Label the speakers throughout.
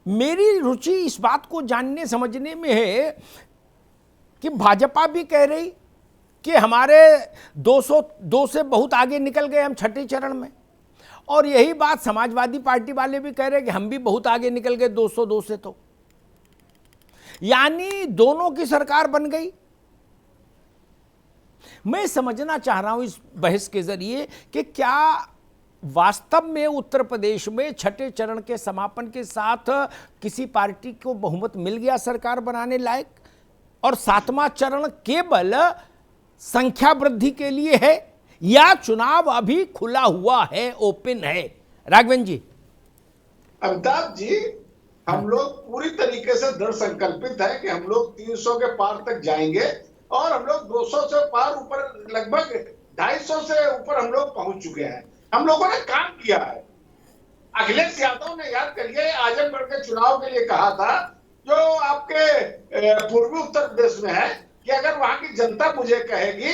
Speaker 1: मेरी रुचि इस बात को जानने समझने में है कि भाजपा भी कह रही कि हमारे 202 से बहुत आगे निकल गए हम छठे चरण में, और यही बात समाजवादी पार्टी वाले भी कह रहे हैं कि हम भी बहुत आगे निकल गए 202 से। तो यानी दोनों की सरकार बन गई। मैं समझना चाह रहा हूं इस बहस के जरिए कि क्या वास्तव में उत्तर प्रदेश में छठे चरण के समापन के साथ किसी पार्टी को बहुमत मिल गया सरकार बनाने लायक, और सातवां चरण केवल संख्या वृद्धि के लिए है, या चुनाव अभी खुला हुआ है, ओपन है? राघवेंद्र जी।
Speaker 2: अमिताभ जी, हम लोग पूरी तरीके से दृढ़ संकल्पित है कि हम लोग 300 के पार तक जाएंगे, और हम लोग 200 से पार ऊपर, लगभग 250 से ऊपर हम लोग पहुंच चुके हैं। हम लोगों ने काम किया है। अखिलेश यादव ने, याद करिए, आजमगढ़ के चुनाव के लिए कहा था, जो आपके पूर्वी उत्तर प्रदेश में है, कि अगर वहां की जनता मुझे कहेगी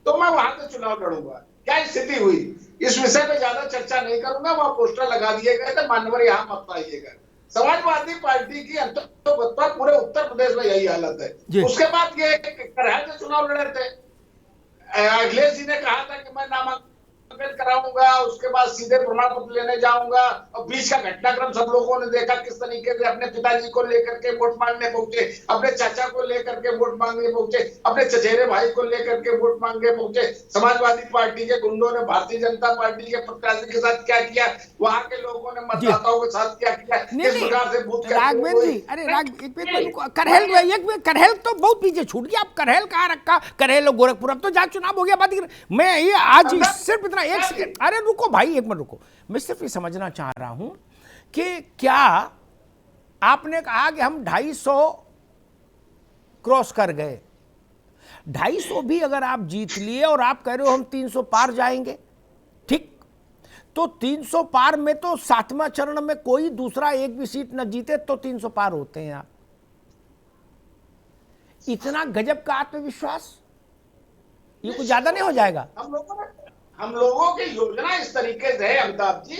Speaker 2: तो मैं वहां से चुनाव लड़ूंगा। क्या स्थिति हुई, इस विषय पे ज्यादा चर्चा नहीं करूंगा। वहां पोस्टर लगा दिए गए थे, मान्यवर यहां मत आइएगा। समाजवादी पार्टी की अंततः पूरे उत्तर प्रदेश में यही हालत है। उसके बाद ये करहल से चुनाव लड़े थे। अखिलेश जी ने कहा था कि मैं नामांकन कराऊंगा, उसके बाद सीधे प्रमाण पत्र लेने जाऊंगा, और बीच का घटनाक्रम सब लोगों ने देखा किस तरीके से अपने पिताजी को लेकर के वोट मांगने पहुंचे, अपने चाचा को लेकर के वोट मांगने पहुंचे, अपने चचेरे भाई को लेकर के वोट मांगने पहुंचे। समाजवादी पार्टी के गुंडों ने भारतीय जनता पार्टी के प्रत्याशी के साथ क्या किया, वहां के लोगों ने मतदाताओं के साथ क्या किया, किस प्रकार से बूथ।
Speaker 1: राघवेंद्र जी, अरे करहल तो बहुत पीछे छूट गया। अब करहल कहाँ रखा? करहल और गोरखपुर, अब तो जहां चुनाव हो गया बात। मैं ये आज सिर्फ इतना, एक सेकंड, अरे रुको भाई, एक मिनट रुको। मैं सिर्फ ये समझना चाह रहा हूं कि क्या आपने कहा कि हम 250 क्रॉस कर गए, 250 भी अगर आप जीत लिए और आप कह रहे हो हम 300 पार जाएंगे, ठीक, तो 300 पार में तो सातवां चरण में कोई दूसरा एक भी सीट न जीते तो 300 पार होते हैं आप। इतना गजब का आत्मविश्वास, ये कुछ ज्यादा नहीं हो जाएगा?
Speaker 2: हम लोगों की योजना इस तरीके से है अमिताभ जी,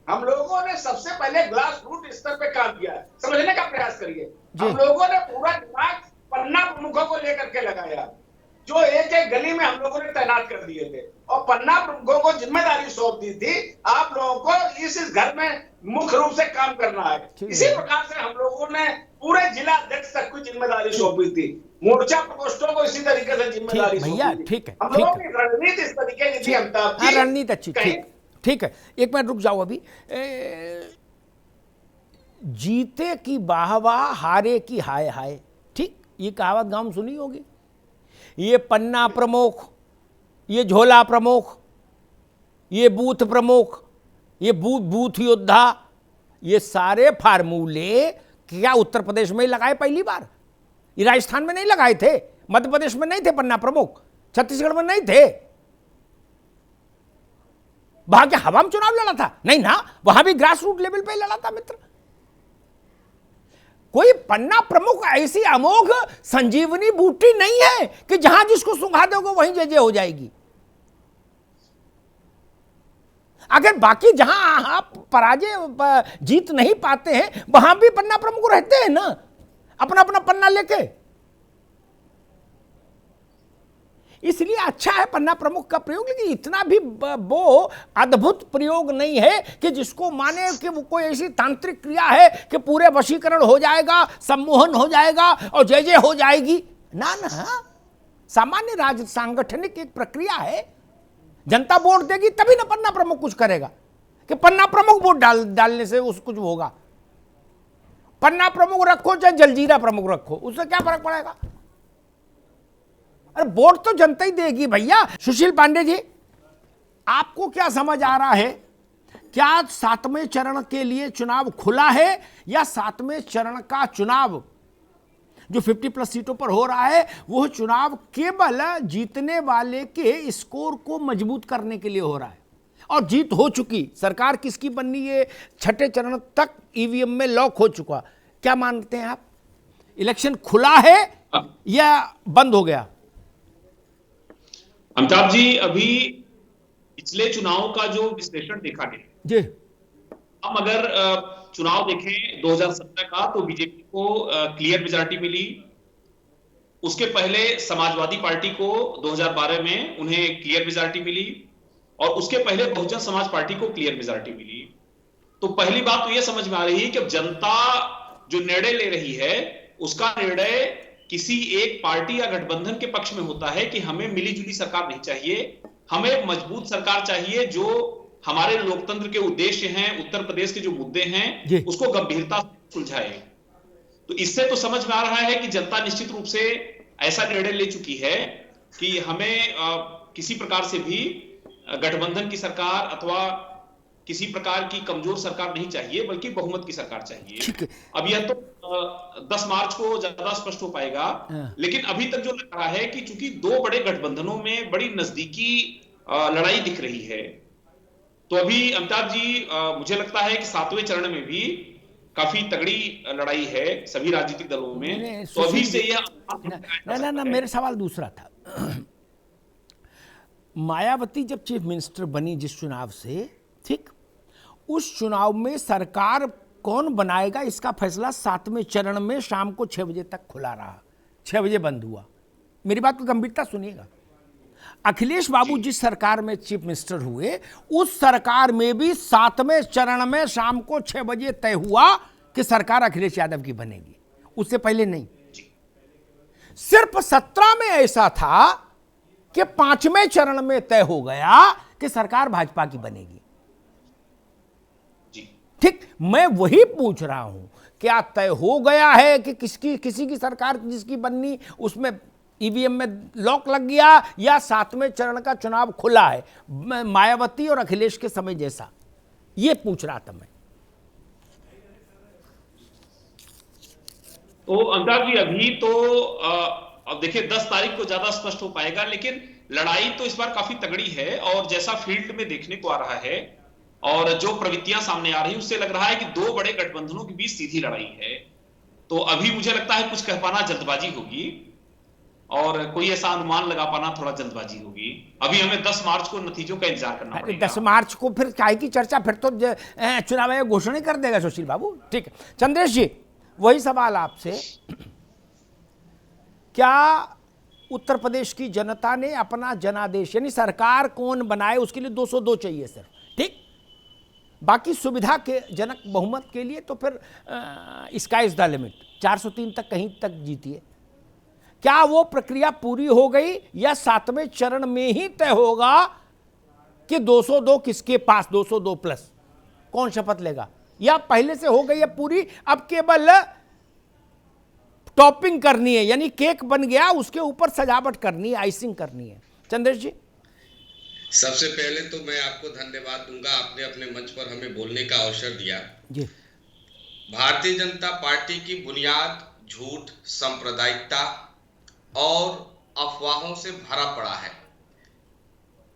Speaker 2: हम लोगों ने सबसे पहले ग्रास रूट स्तर पे काम किया है। समझने का प्रयास करिए। हम लोगों ने पूरा दिमाग पन्ना प्रमुखों को लेकर के लगाया, जो एक एक गली में हम लोगों ने तैनात कर दिए थे, और पन्ना प्रमुखों को जिम्मेदारी सौंप दी थी, आप लोगों को इस घर में मुख्य रूप से काम करना है। इसी प्रकार से हम लोगों ने पूरे जिला अध्यक्ष तक की जिम्मेदारी सौंपी थी, मोर्चा प्रकोष्ठों को इसी तरीके से जिम्मेदारी
Speaker 1: भैया, ठीक है,
Speaker 2: हम लोगों की रणनीति इस तरीके की थी अमिताभ जी।
Speaker 1: रणनीति अच्छी, ठीक है। एक मिनट रुक जाओ अभी। जीते की वाहवाह, हारे की हाय हाय, ठीक, ये कहावत गांव में सुनी होगी। ये पन्ना प्रमुख, ये झोला प्रमुख, ये बूथ प्रमुख, ये बूथ योद्धा, ये सारे फार्मूले क्या उत्तर प्रदेश में ही लगाए पहली बार? ये राजस्थान में नहीं लगाए थे, मध्य प्रदेश में नहीं थे पन्ना प्रमुख, छत्तीसगढ़ में नहीं थे। वहां के हवा में चुनाव लड़ा था? नहीं ना, वहां भी ग्रास रूट लेवल पे लड़ा था मित्र। कोई पन्ना प्रमुख ऐसी अमोघ संजीवनी बूटी नहीं है कि जहां जिसको सुंघा दोगे वहीं जय जय हो जाएगी। अगर बाकी जहां आप पराजय जीत नहीं पाते हैं, वहां भी पन्ना प्रमुख रहते हैं ना, अपना अपना पन्ना लेके। इसलिए अच्छा है पन्ना प्रमुख का प्रयोग, लेकिन इतना भी वो अद्भुत प्रयोग नहीं है कि जिसको माने कि वो कोई ऐसी तांत्रिक क्रिया है कि पूरे वशीकरण हो जाएगा, सम्मोहन हो जाएगा और जय जय हो जाएगी। ना ना, सामान्य राज सांगठनिक एक प्रक्रिया है। जनता वोट देगी तभी ना पन्ना प्रमुख कुछ करेगा, कि पन्ना प्रमुख वोट डालने से उस कुछ होगा। पन्ना प्रमुख रखो चाहे जलजीरा प्रमुख रखो, उससे क्या फर्क पड़ेगा? अरे वोट तो जनता ही देगी भैया। सुशील पांडे जी, आपको क्या समझ आ रहा है? क्या सातवें चरण के लिए चुनाव खुला है, या सातवें चरण का चुनाव जो 50+ सीटों पर हो रहा है वो चुनाव केवल जीतने वाले के स्कोर को मजबूत करने के लिए हो रहा है, और जीत हो चुकी, सरकार किसकी बननी है छठे चरण तक ईवीएम में लॉक हो चुका? क्या मानते हैं आप? इलेक्शन खुला है या बंद हो गया?
Speaker 3: अमिताभ जी, अभी पिछले चुनाव का जो विश्लेषण देखा गया जी, हम अगर चुनाव देखें 2017 का, तो बीजेपी को क्लियर मेजॉरिटी मिली। उसके पहले समाजवादी पार्टी को 2012 में उन्हें क्लियर मेजॉरिटी मिली, और उसके पहले बहुजन समाज पार्टी को क्लियर मेजॉरिटी मिली। तो पहली बात तो यह समझ में आ रही है कि अब जनता जो निर्णय ले रही है, उसका निर्णय किसी एक पार्टी या गठबंधन के पक्ष में होता है कि हमें मिलीजुली सरकार नहीं चाहिए, हमें मजबूत सरकार चाहिए जो हमारे लोकतंत्र के उद्देश्य हैं, उत्तर प्रदेश के जो मुद्दे हैं उसको गंभीरता से सुलझाए। तो इससे तो समझ में आ रहा है कि जनता निश्चित रूप से ऐसा निर्णय ले चुकी है कि हमें किसी प्रकार से भी गठबंधन की सरकार अथवा किसी प्रकार की कमजोर सरकार नहीं चाहिए, बल्कि बहुमत की सरकार चाहिए। अब यह तो 10 मार्च को ज्यादा स्पष्ट हो पाएगा, लेकिन अभी तक जो लग रहा है कि चूंकि दो बड़े गठबंधनों में बड़ी नजदीकी लड़ाई दिख रही है, तो अभी अमिताभ जी मुझे लगता है कि 7वें चरण में भी काफी तगड़ी लड़ाई है सभी राजनीतिक दलों में। तो अभी से यह
Speaker 1: ना मेरा सवाल दूसरा था। मायावती जब चीफ मिनिस्टर बनी जिस चुनाव से, ठीक, उस चुनाव में सरकार कौन बनाएगा इसका फैसला 7वें चरण में शाम को 6 बजे तक खुला रहा, 6 बजे बंद हुआ। मेरी बात को गंभीरता सुनिएगा। अखिलेश बाबू जिस सरकार में चीफ मिनिस्टर हुए, उस सरकार में भी 7वें चरण में शाम को 6 बजे तय हुआ कि सरकार अखिलेश यादव की बनेगी, उससे पहले नहीं। सिर्फ 17 में ऐसा था कि 5वें चरण में तय हो गया कि सरकार भाजपा की बनेगी। ठीक, मैं वही पूछ रहा हूं, क्या तय हो गया है कि किसी की सरकार जिसकी बननी उसमें ईवीएम में लॉक लग गया, या 7वें चरण का चुनाव खुला है मायावती और अखिलेश के समय जैसा? ये पूछ रहा था मैं।
Speaker 3: तो अमिताभ जी अभी तो अब देखिए 10 तारीख को ज्यादा स्पष्ट हो पाएगा, लेकिन लड़ाई तो इस बार काफी तगड़ी है। और जैसा फील्ड में देखने को आ रहा है और जो प्रवृत्तियां सामने आ रही है, उससे लग रहा है कि दो बड़े गठबंधनों के बीच सीधी लड़ाई है। तो अभी मुझे लगता है कुछ कह पाना जल्दबाजी होगी, और कोई ऐसा अनुमान लगा पाना थोड़ा जल्दबाजी होगी। अभी हमें 10 मार्च को नतीजों का इंतजार करना पड़ेगा।
Speaker 1: 10 मार्च को फिर काय की चर्चा, फिर तो चुनाव आयोग घोषणा कर देगा सुशील बाबू। ठीक है चंद्रेश जी, वही सवाल आपसे, क्या उत्तर प्रदेश की जनता ने अपना जनादेश यानी सरकार कौन बनाए उसके लिए 202 चाहिए सिर्फ, ठीक, बाकी सुविधा के जनक बहुमत के लिए तो फिर स्काई इज द लिमिट, 403 तक कहीं तक जीतिए। क्या वो प्रक्रिया पूरी हो गई, या 7वें चरण में ही तय होगा कि 202 किसके पास, 202 प्लस कौन शपथ लेगा, या पहले से हो गई है पूरी, अब केवल टॉपिंग करनी है, यानी केक बन गया उसके ऊपर सजावट करनी है, आइसिंग करनी है? चंद्रेश जी,
Speaker 4: सबसे पहले तो मैं आपको धन्यवाद दूंगा, आपने अपने मंच पर हमें बोलने का अवसर दिया
Speaker 1: जी।
Speaker 4: भारतीय जनता पार्टी की बुनियाद झूठ, सांप्रदायिकता और अफवाहों से भरा पड़ा है।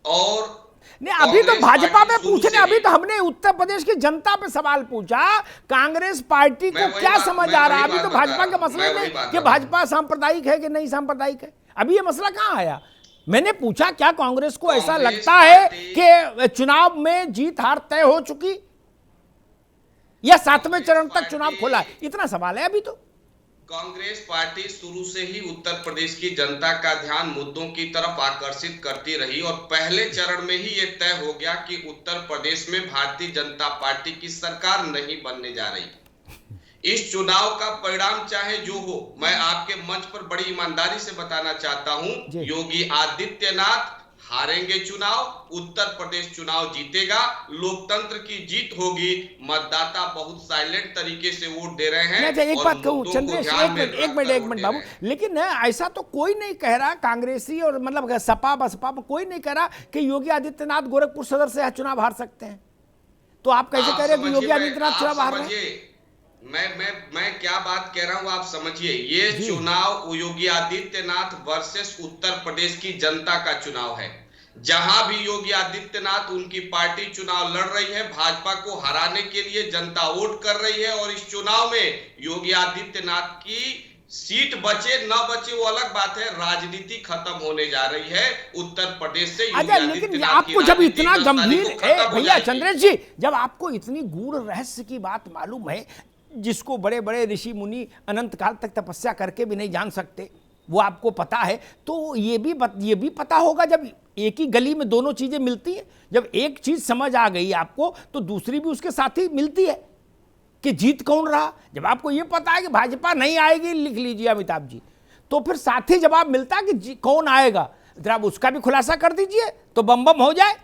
Speaker 4: और
Speaker 1: नहीं, अभी तो भाजपा पे पूछने, अभी तो हमने उत्तर प्रदेश की जनता पे सवाल पूछा, कांग्रेस पार्टी को क्या समझ आ रहा है? अभी तो भाजपा के मसले में कि भाजपा सांप्रदायिक है कि नहीं सांप्रदायिक है, अभी ये मसला कहां आया? मैंने पूछा क्या कांग्रेस को ऐसा लगता है कि चुनाव में जीत हार तय हो चुकी, या 7वें चरण तक चुनाव खुला है? इतना सवाल है अभी तो।
Speaker 4: कांग्रेस पार्टी शुरू से ही उत्तर प्रदेश की जनता का ध्यान मुद्दों की तरफ आकर्षित करती रही, और पहले चरण में ही यह तय हो गया कि उत्तर प्रदेश में भारतीय जनता पार्टी की सरकार नहीं बनने जा रही। इस चुनाव का परिणाम चाहे जो हो, मैं आपके मंच पर बड़ी ईमानदारी से बताना चाहता हूं, योगी आदित्यनाथ हारेंगे चुनाव, उत्तर प्रदेश चुनाव जीतेगा, लोकतंत्र की जीत होगी, मतदाता बहुत साइलेंट तरीके से वोट दे रहे हैं।
Speaker 1: एक बात कहूं चंद्रेश, एक मिनट बाबू, लेकिन ऐसा तो कोई नहीं कह रहा, कांग्रेसी और मतलब सपा बसपा कोई नहीं कह रहा कि योगी आदित्यनाथ गोरखपुर सदर से चुनाव हार सकते हैं, तो आप कैसे कह रहे हैं कि योगी आदित्यनाथ चुनाव हार रहे हैं?
Speaker 4: मैं क्या बात कह रहा हूं आप समझिए, ये चुनाव योगी आदित्यनाथ वर्सेस उत्तर प्रदेश की जनता का चुनाव है। जहां भी योगी आदित्यनाथ उनकी पार्टी चुनाव लड़ रही है, भाजपा को हराने के लिए जनता वोट कर रही है, और इस चुनाव में योगी आदित्यनाथ की सीट बचे न बचे वो अलग बात है, राजनीति खत्म होने जा रही है उत्तर प्रदेश से।
Speaker 1: अच्छा, लेकिन आपको जब इतना गंभीर भैया चंद्रेश जी, जब आपको इतनी गूढ़ रहस्य की बात मालूम है, जिसको बड़े बड़े ऋषि मुनि अनंत काल तक तपस्या करके भी नहीं जान सकते, वो आपको पता है, तो ये भी पता होगा जब एक ही गली में दोनों चीजें मिलती है, जब एक चीज समझ आ गई आपको तो दूसरी भी उसके साथ ही मिलती है कि जीत कौन रहा। जब आपको ये पता है कि भाजपा नहीं आएगी, लिख लीजिए अमिताभ जी, तो फिर साथ ही जवाब मिलता है कि कौन आएगा, जरा उसका भी खुलासा कर दीजिए तो बम बम हो जाए।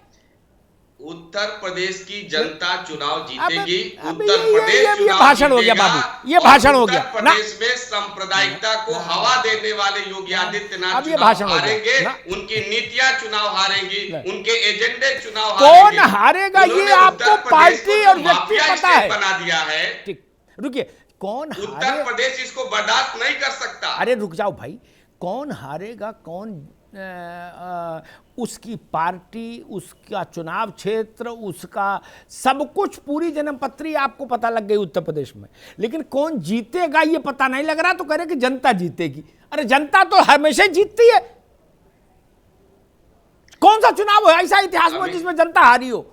Speaker 4: उत्तर प्रदेश की जनता चुनाव जीतेगी,
Speaker 1: उत्तर
Speaker 4: प्रदेश
Speaker 1: ये भाषण हो गया बाबू, ये भाषण हो गया
Speaker 4: उत्तर प्रदेश में सांप्रदायिकता को हवा देने वाले योगी आदित्यनाथ
Speaker 1: भाषण
Speaker 4: हारेंगे, उनकी नीतियां चुनाव हारेंगी, उनके एजेंडे चुनाव
Speaker 1: कौन हारेगा ये आपको पार्टी और व्यक्ति पता है,
Speaker 4: बना दिया है।
Speaker 1: ठीक, रुकिए, कौन
Speaker 4: उत्तर प्रदेश इसको बर्दाश्त नहीं कर सकता।
Speaker 1: अरे रुक जाओ भाई, कौन हारेगा, कौन उसकी पार्टी, उसका चुनाव क्षेत्र, उसका सब कुछ, पूरी जन्मपत्री आपको पता लग गई उत्तर प्रदेश में, लेकिन कौन जीतेगा ये पता नहीं लग रहा, तो कह रहे कि जनता जीतेगी। अरे जनता तो हमेशा जीतती है, कौन सा चुनाव है ऐसा इतिहास में जिसमें जनता हारी हो?